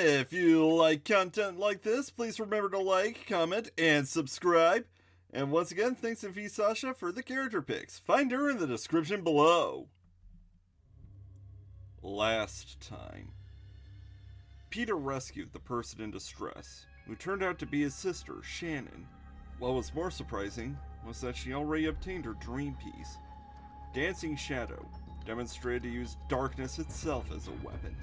If you like content like this, please remember to like, comment, and subscribe. And once again, thanks to V Sasha for the character picks. Find her in the description below. Last time, Peter rescued the person in distress, who turned out to be his sister, Shannon. What was more surprising was that she already obtained her dream piece. Dancing Shadow demonstrated to use darkness itself as a weapon.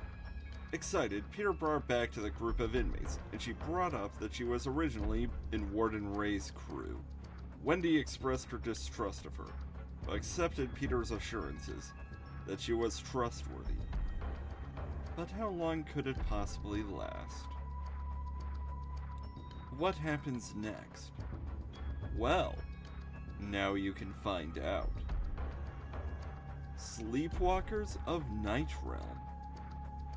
Excited, Peter brought her back to the group of inmates, and she brought up that she was originally in Warden Ray's crew. Wendy expressed her distrust of her, but accepted Peter's assurances that she was trustworthy. But how long could it possibly last? What happens next? Well, now you can find out. Sleepwalkers of Night Realm.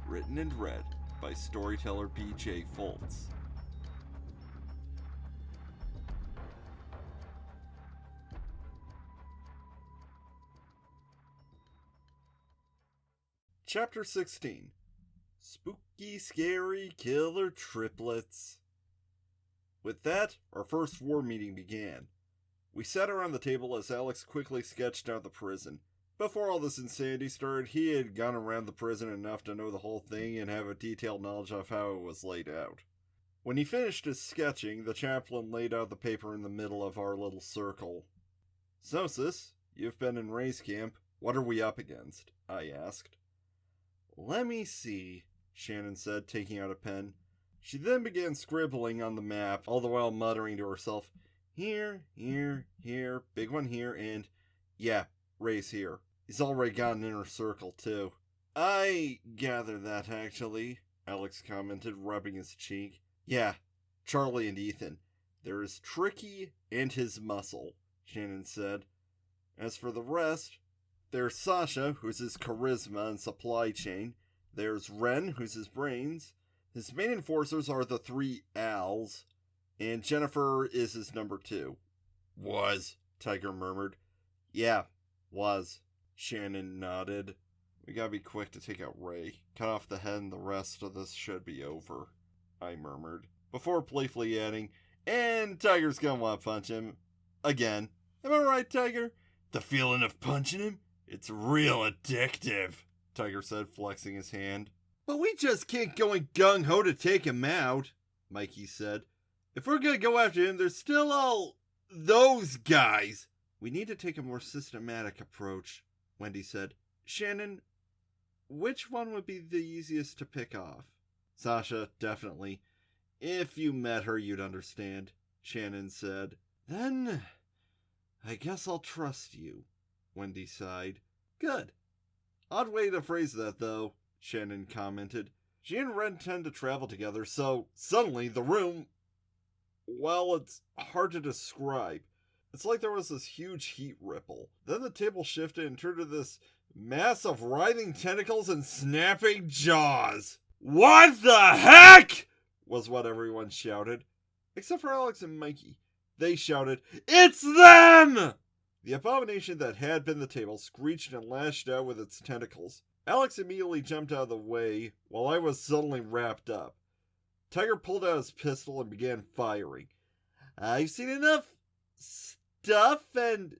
Written and read by storyteller B.J. Foltz. Chapter 16. Spooky, Scary Killer Triplets. With that, our first war meeting began. We sat around the table as Alex quickly sketched out the prison. Before all this insanity started, he had gone around the prison enough to know the whole thing and have a detailed knowledge of how it was laid out. When he finished his sketching, the chaplain laid out the paper in the middle of our little circle. "So, sis, you've been in Ray's camp. What are we up against?" I asked. "Let me see," Shannon said, taking out a pen. She then began scribbling on the map, all the while muttering to herself, "Here, here, here, big one here, and yeah, Ray's here. He's already got an inner circle, too." "I gather that, actually," Alex commented, rubbing his cheek. "Yeah, Charlie and Ethan. There's Tricky and his muscle," Shannon said. "As for the rest, there's Sasha, who's his charisma and supply chain. There's Ren, who's his brains. His main enforcers are the three Als, and Jennifer is his number 2. "Was," Tiger murmured. "Yeah, was." Shannon nodded. "We gotta be quick to take out Ray. Cut off the head and the rest of this should be over," I murmured, before playfully adding, "and Tiger's gonna want to punch him. Again. Am I right, Tiger? The feeling of punching him? It's real addictive," Tiger said, flexing his hand. "But we just can't go in gung-ho to take him out," Mikey said. "If we're gonna go after him, there's still all those guys." "We need to take a more systematic approach," Wendy said. "Shannon, which one would be the easiest to pick off?" "Sasha, definitely. If you met her, you'd understand," Shannon said. "Then, I guess I'll trust you," Wendy sighed. "Good. Odd way to phrase that, though," Shannon commented. "She and Ren tend to travel together, so suddenly the room... well, it's hard to describe. It's like there was this huge heat ripple. Then the table shifted and turned to this mass of writhing tentacles and snapping jaws. "What the heck?" was what everyone shouted. Except for Alex and Mikey. They shouted, "It's them!" The abomination that had been the table screeched and lashed out with its tentacles. Alex immediately jumped out of the way, while I was suddenly wrapped up. Tiger pulled out his pistol and began firing. "I've seen enough stuff and..."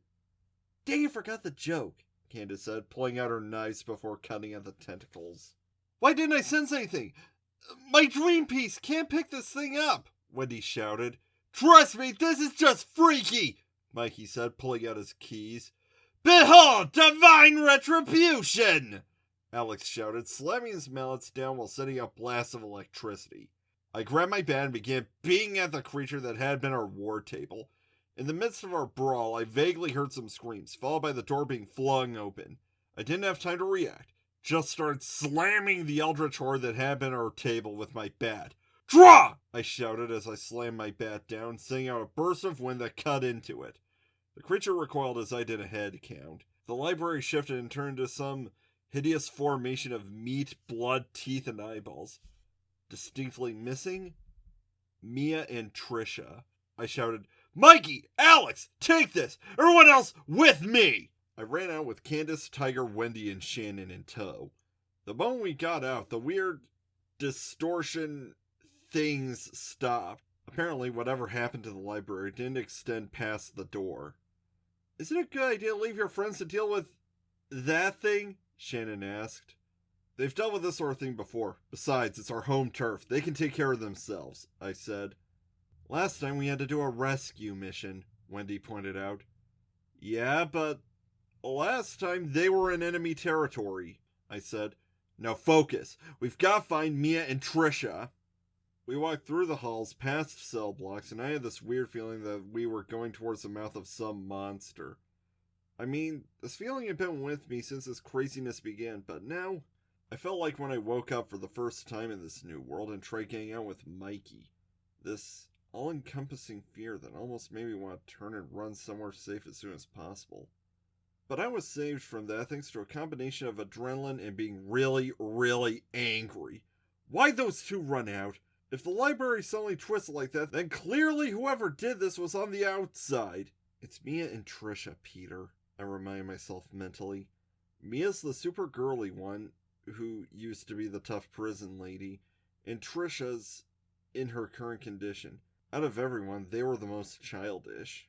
"Dang, I forgot the joke," Candace said, pulling out her knives before cutting at the tentacles. "Why didn't I sense anything? My dream piece can't pick this thing up," Wendy shouted. "Trust me, this is just freaky," Mikey said, pulling out his keys. "Behold, divine retribution!" Alex shouted, slamming his mallets down while setting up blasts of electricity. I grabbed my bat and began beating at the creature that had been our war table. In the midst of our brawl, I vaguely heard some screams, followed by the door being flung open. I didn't have time to react, just started slamming the eldritch horde that had been our table with my bat. "Draw!" I shouted as I slammed my bat down, sending out a burst of wind that cut into it. The creature recoiled as I did a head count. The library shifted and turned to some hideous formation of meat, blood, teeth, and eyeballs. Distinctly missing? Mia and Trisha. I shouted, "Mikey! Alex! Take this! Everyone else with me!" I ran out with Candace, Tiger, Wendy, and Shannon in tow. The moment we got out, the weird distortion things stopped. Apparently, whatever happened to the library didn't extend past the door. Is it a good idea to leave your friends to deal with that thing? Shannon asked. They've dealt with this sort of thing before. Besides, it's our home turf. They can take care of themselves, I said. Last time we had to do a rescue mission, Wendy pointed out. Yeah, but last time they were in enemy territory, I said. Now focus. We've got to find Mia and Trisha. We walked through the halls, past cell blocks, and I had this weird feeling that we were going towards the mouth of some monster. I mean, this feeling had been with me since this craziness began, but now I felt like when I woke up for the first time in this new world and tried getting out with Mikey. This all-encompassing fear that almost made me want to turn and run somewhere safe as soon as possible. But I was saved from that thanks to a combination of adrenaline and being really, really angry. Why'd those two run out? If the library suddenly twisted like that, then clearly whoever did this was on the outside. It's Mia and Trisha, Peter, I remind myself mentally. Mia's the super girly one, who used to be the tough prison lady, and Trisha's in her current condition. Out of everyone, they were the most childish.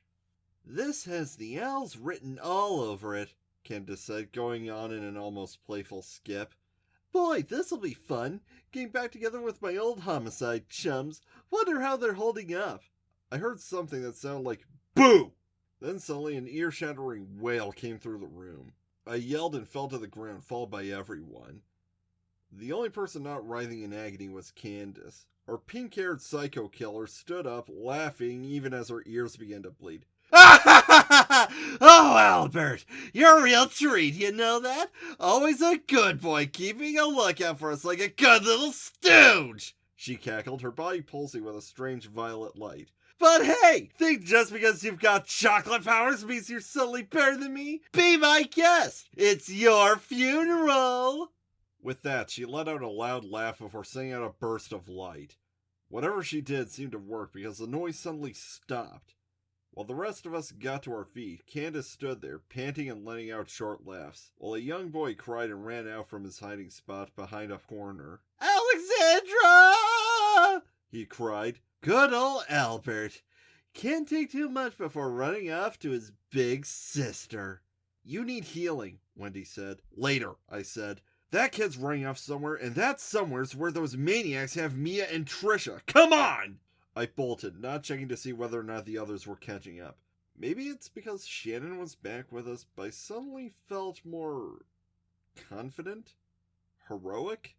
This has the owls written all over it, Candace said, going on in an almost playful skip. Boy, this'll be fun, getting back together with my old homicide chums. Wonder how they're holding up. I heard something that sounded like, boo! Then suddenly an ear-shattering wail came through the room. I yelled and fell to the ground, followed by everyone. The only person not writhing in agony was Candace. Our pink-haired psycho killer stood up, laughing even as her ears began to bleed. Oh, Albert, you're a real treat, you know that? Always a good boy, keeping a lookout for us like a good little stooge, she cackled, her body pulsing with a strange violet light. But hey, think just because you've got chocolate powers means you're suddenly better than me? Be my guest! It's your funeral! With that, she let out a loud laugh before sending out a burst of light. Whatever she did seemed to work because the noise suddenly stopped. While the rest of us got to our feet, Candace stood there, panting and letting out short laughs, while a young boy cried and ran out from his hiding spot behind a corner. Alexandra! He cried. Good old Albert. Can't take too much before running off to his big sister. You need healing, Wendy said. Later, I said. That kid's running off somewhere, and that somewhere's where those maniacs have Mia and Trisha. Come on! I bolted, not checking to see whether or not the others were catching up. Maybe it's because Shannon was back with us, but I suddenly felt more confident? Heroic?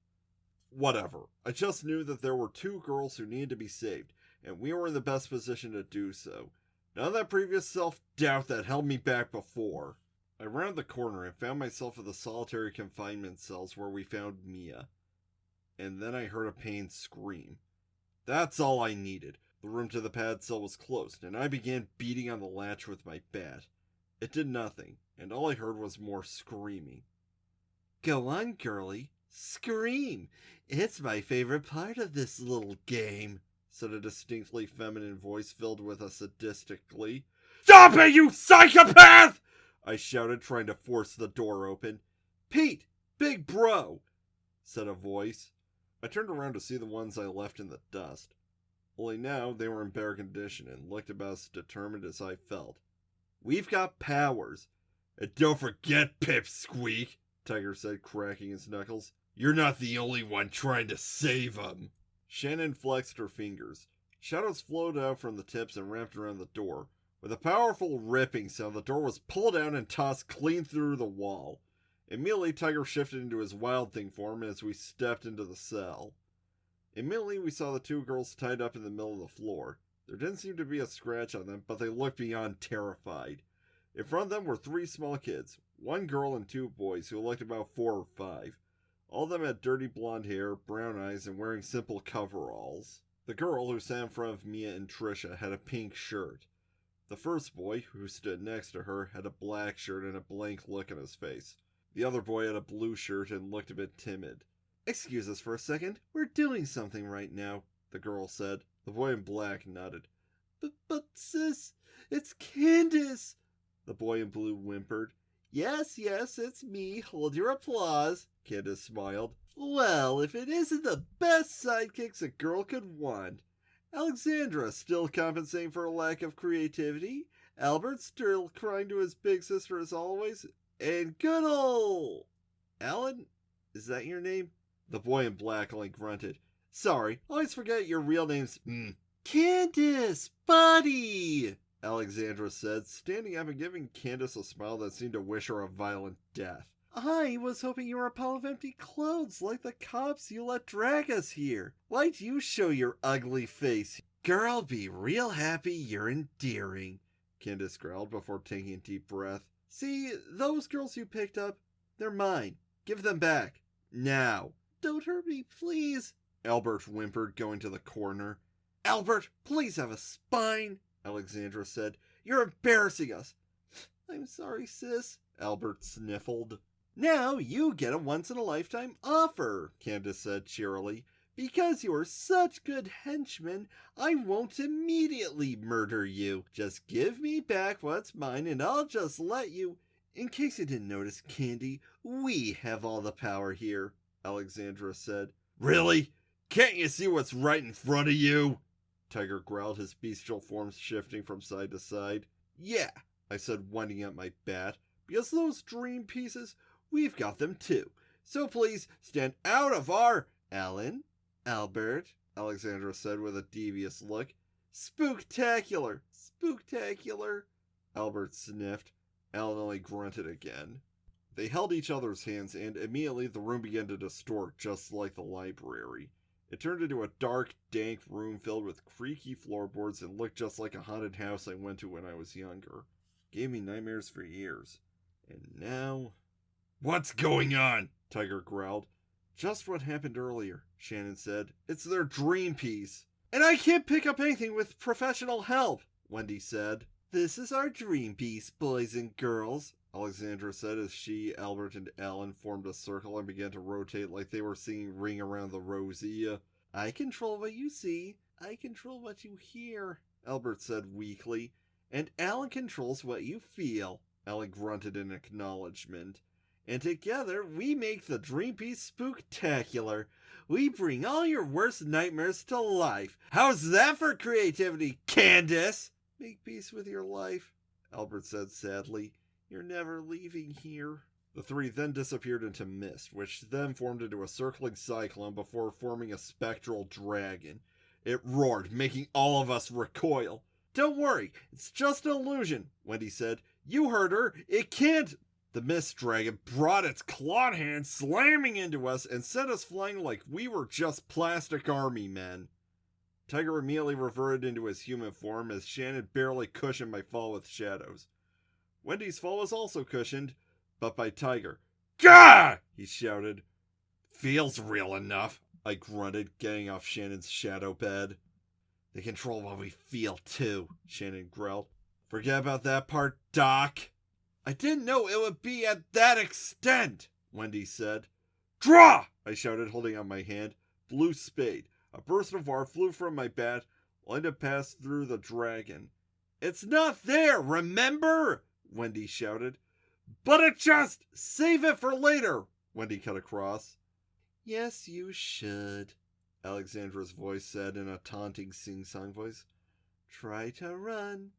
Whatever. I just knew that there were two girls who needed to be saved, and we were in the best position to do so. None of that previous self-doubt that held me back before. I rounded the corner and found myself at the solitary confinement cells where we found Mia. And then I heard a pained scream. That's all I needed. The room to the pad cell was closed, and I began beating on the latch with my bat. It did nothing, and all I heard was more screaming. Go on, girlie. Scream. It's my favorite part of this little game, said a distinctly feminine voice filled with a sadistic glee. Stop it, you psychopath! I shouted, trying to force the door open. Pete, big bro, said a voice. I turned around to see the ones I left in the dust. Only now they were in bare condition and looked about as determined as I felt. We've got powers. And don't forget, Pipsqueak, Tiger said, cracking his knuckles. You're not the only one trying to save 'em. Shannon flexed her fingers. Shadows flowed out from the tips and wrapped around the door. With a powerful ripping sound, the door was pulled down and tossed clean through the wall. Immediately, Tiger shifted into his Wild Thing form as we stepped into the cell. Immediately, we saw the two girls tied up in the middle of the floor. There didn't seem to be a scratch on them, but they looked beyond terrified. In front of them were three small kids, one girl and two boys who looked about 4 or 5. All of them had dirty blonde hair, brown eyes, and wearing simple coveralls. The girl who sat in front of Mia and Trisha had a pink shirt. The first boy, who stood next to her, had a black shirt and a blank look on his face. The other boy had a blue shirt and looked a bit timid. Excuse us for a second. We're doing something right now, the girl said. The boy in black nodded. But sis, it's Candace, the boy in blue whimpered. Yes, it's me. Hold your applause, Candace smiled. Well, if it isn't the best sidekicks a girl could want. Alexandra still compensating for a lack of creativity. Albert still crying to his big sister as always. And good ol' Alan? Is that your name? The boy in black only grunted. Sorry, always forget your real name's Candace, buddy! Alexandra said, standing up and giving Candace a smile that seemed to wish her a violent death. I was hoping you were a pile of empty clothes like the cops you let drag us here. Why'd you show your ugly face? Girl, be real happy you're endearing, Candace growled before taking a deep breath. See, those girls you picked up, they're mine. Give them back. Now. Don't hurt me, please, Albert whimpered, going to the corner. Albert, please have a spine, Alexandra said. You're embarrassing us. I'm sorry, sis, Albert sniffled. Now you get a once-in-a-lifetime offer, Candace said cheerily. Because you're such good henchmen, I won't immediately murder you. Just give me back what's mine and I'll just let you... In case you didn't notice, Candy, we have all the power here, Alexandra said. Really? Can't you see what's right in front of you? Tiger growled, his bestial form shifting from side to side. Yeah, I said, winding up my bat, because those dream pieces, we've got them too. So please, stand out of our... Alan? Albert? Alexandra said with a devious look. Spooktacular! Spooktacular! Albert sniffed. Alan only grunted again. They held each other's hands, and immediately the room began to distort, just like the library. It turned into a dark, dank room filled with creaky floorboards and looked just like a haunted house I went to when I was younger. Gave me nightmares for years. And now... What's going on? Tiger growled. Just what happened earlier, Shannon said. It's their dream piece. And I can't pick up anything with professional help, Wendy said. This is our dream piece, boys and girls, Alexandra said as she, Albert, and Alan formed a circle and began to rotate like they were singing Ring Around the Rosie. I control what you see. I control what you hear, Albert said weakly. And Alan controls what you feel, Alan grunted in acknowledgement. And together we make the dream piece spooktacular. We bring all your worst nightmares to life. How's that for creativity, Candace? Make peace with your life, Albert said sadly. You're never leaving here. The three then disappeared into mist, which then formed into a circling cyclone before forming a spectral dragon. It roared, making all of us recoil. Don't worry, it's just an illusion, Wendy said. You heard her. It can't... The mist dragon brought its clawed hand slamming into us and sent us flying like we were just plastic army men. Tiger immediately reverted into his human form as Shannon barely cushioned my fall with shadows. Wendy's fall was also cushioned, but by Tiger. Gah! He shouted. Feels real enough, I grunted, getting off Shannon's shadow bed. They control what we feel too, Shannon growled. Forget about that part, Doc. I didn't know it would be at that extent, Wendy said. Draw! I shouted, holding out my hand. Blue spade. A burst of fire flew from my bat, only to pass through the dragon. It's not there, remember? Wendy shouted. But it just... Save it for later, Wendy cut across. Yes, you should, Alexandra's voice said in a taunting sing-song voice. Try to run,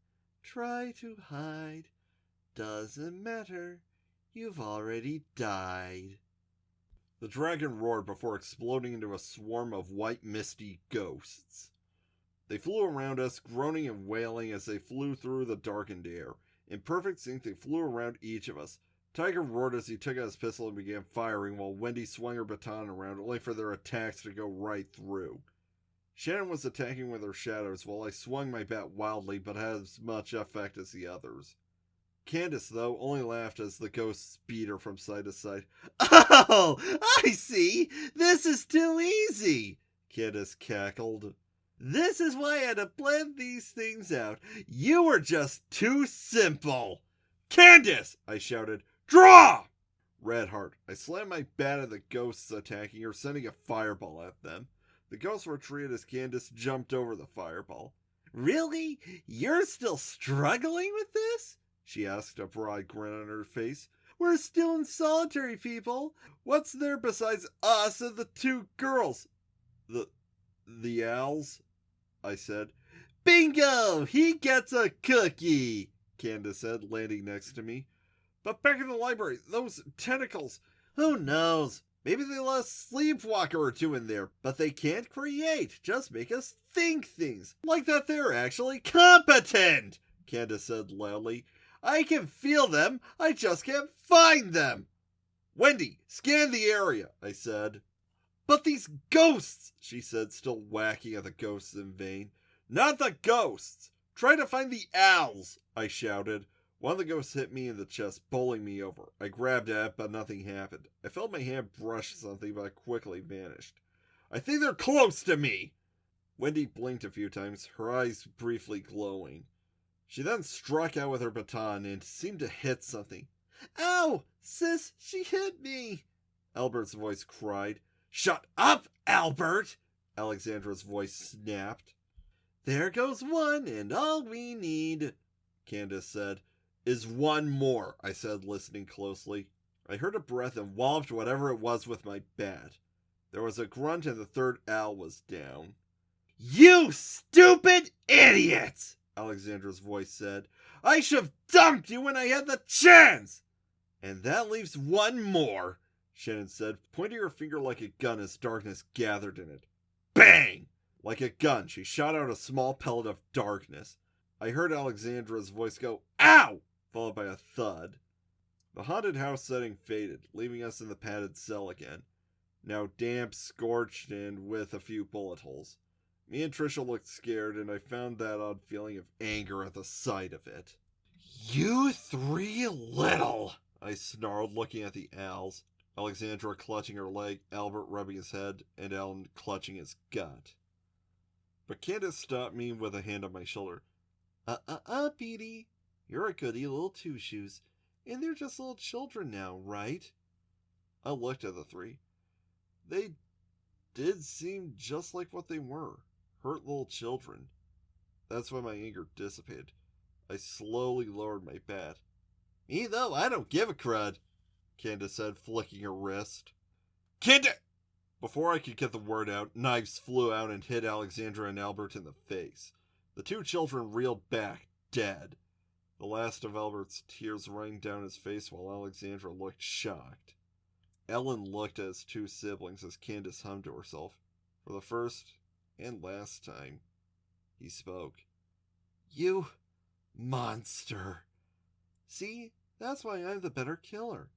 try to hide. Doesn't matter, you've already died. The dragon roared before exploding into a swarm of white misty ghosts. They flew around us, groaning and wailing as they flew through the darkened air. In perfect sync, they flew around each of us. Tiger roared as he took out his pistol and began firing, while Wendy swung her baton around, only for their attacks to go right through. Shannon was attacking with her shadows, while I swung my bat wildly, but had as much effect as the others. Candace, though, only laughed as the ghosts beat her from side to side. Oh, I see! This is too easy! Candace cackled. This is why I had to plan these things out. You were just too simple! Candace! I shouted. Draw! Redheart. I slammed my bat at the ghosts attacking her, sending a fireball at them. The ghosts retreated as Candace jumped over the fireball. Really? You're still struggling with this? She asked, a broad grin on her face. We're still in solitary, people. What's there besides us and the two girls? The owls? I said. Bingo! He gets a cookie, Candace said, landing next to me. But back in the library, those tentacles, who knows? Maybe they let a sleepwalker or two in there, but they can't create, just make us think things. Like that they're actually competent, Candace said loudly. I can feel them, I just can't find them. Wendy, scan the area, I said. But these ghosts, she said, still whacking at the ghosts in vain. Not the ghosts! Try to find the owls, I shouted. One of the ghosts hit me in the chest, bowling me over. I grabbed at it, but nothing happened. I felt my hand brush something, but it quickly vanished. I think they're close to me! Wendy blinked a few times, her eyes briefly glowing. She then struck out with her baton and seemed to hit something. Ow! Sis, she hit me! Albert's voice cried. Shut up, Albert! Alexandra's voice snapped. There goes one, and all we need, Candace said. Is one more, I said, listening closely. I heard a breath and walloped whatever it was with my bat. There was a grunt and the third owl was down. You stupid idiot! Alexandra's voice said. I should have dumped you when I had the chance! And that leaves one more, Shannon said, pointing her finger like a gun as darkness gathered in it. Bang! Like a gun, she shot out a small pellet of darkness. I heard Alexandra's voice go, Ow! Followed by a thud. The haunted house setting faded, leaving us in the padded cell again. Now damp, scorched, and with a few bullet holes. Me and Trisha looked scared, and I found that odd feeling of anger at the sight of it. You three little, I snarled, looking at the owls. Alexandra clutching her leg, Albert rubbing his head, and Alan clutching his gut. But Candace stopped me with a hand on my shoulder. Petey. You're a goody little two-shoes, and they're just little children now, right? I looked at the three. They did seem just like what they were, hurt little children. That's when my anger dissipated. I slowly lowered my bat. Me though, I don't give a crud, Candace said, flicking her wrist. Candace! Before I could get the word out, knives flew out and hit Alexandra and Albert in the face. The two children reeled back, dead. The last of Albert's tears running down his face while Alexandra looked shocked. Ellen looked at his two siblings as Candace hummed to herself. For the first and last time, he spoke. You monster. See, that's why I'm the better killer,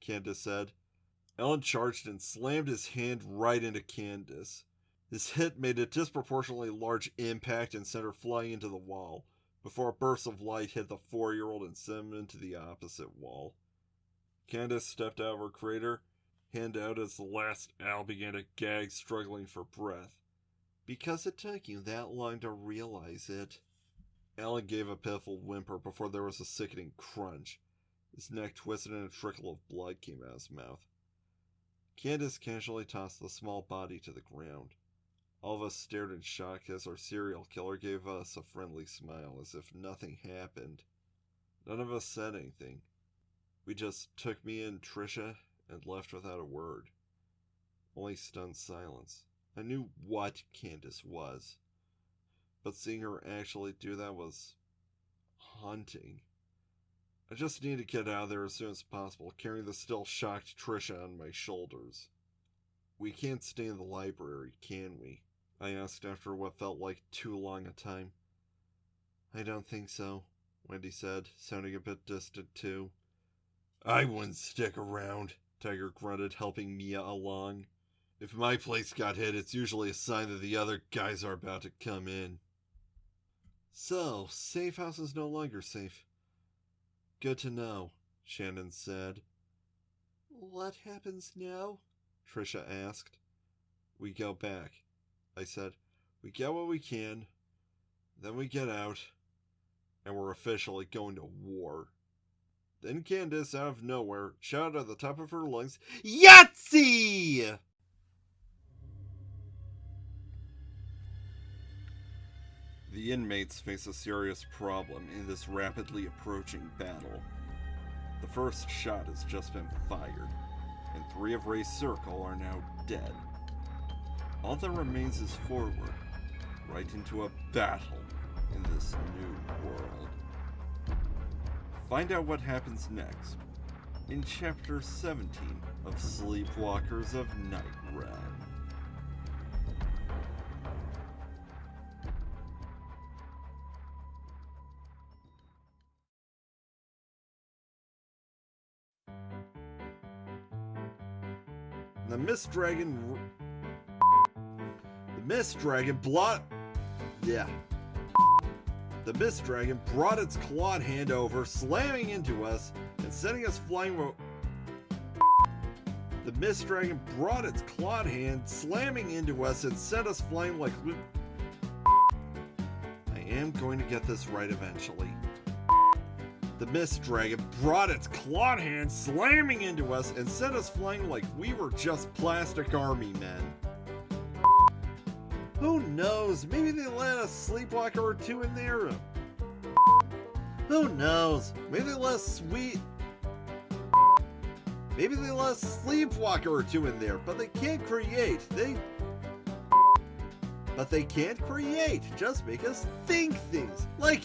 Candace said. Ellen charged and slammed his hand right into Candace. His hit made a disproportionately large impact and sent her flying into the wall, before a burst of light hit the 4-year-old and sent him into the opposite wall. Candace stepped out of her crater, hand out as the last owl began to gag, struggling for breath. Because it took you that long to realize it. Alan gave a pitiful whimper before there was a sickening crunch. His neck twisted and a trickle of blood came out of his mouth. Candace casually tossed the small body to the ground. All of us stared in shock as our serial killer gave us a friendly smile as if nothing happened. None of us said anything. We just took me and Trisha and left without a word. Only stunned silence. I knew what Candace was, but seeing her actually do that was haunting. I just needed to get out of there as soon as possible, carrying the still shocked Trisha on my shoulders. We can't stay in the library, can we? I asked after what felt like too long a time. I don't think so, Wendy said, sounding a bit distant too. I wouldn't stick around, Tiger grunted, helping Mia along. If my place got hit, it's usually a sign that the other guys are about to come in. So, safe house is no longer safe. Good to know, Shannon said. What happens now? Trisha asked. We go back, I said. We get what we can, then we get out, and we're officially going to war. Then Candace, out of nowhere, shouted at the top of her lungs, Yahtzee! The inmates face a serious problem in this rapidly approaching battle. The first shot has just been fired, and 3 of Ray's circle are now dead. All that remains is forward, right into a battle in this new world. Find out what happens next in Chapter 17 of Sleepwalkers of Night Realm. The Mist Dragon brought its clawed hand over, slamming into us and sending us flying. The Mist Dragon brought its clawed hand, slamming into us and sent us flying like. I am going to get this right eventually. The Mist Dragon brought its clawed hand, slamming into us and sent us flying like we were just plastic army men. Who knows? Maybe they let a sleepwalker or 2 in there. Who knows? Maybe they let a sleepwalker or 2 in there, but they can't create. But they can't create. Just make us think things. Like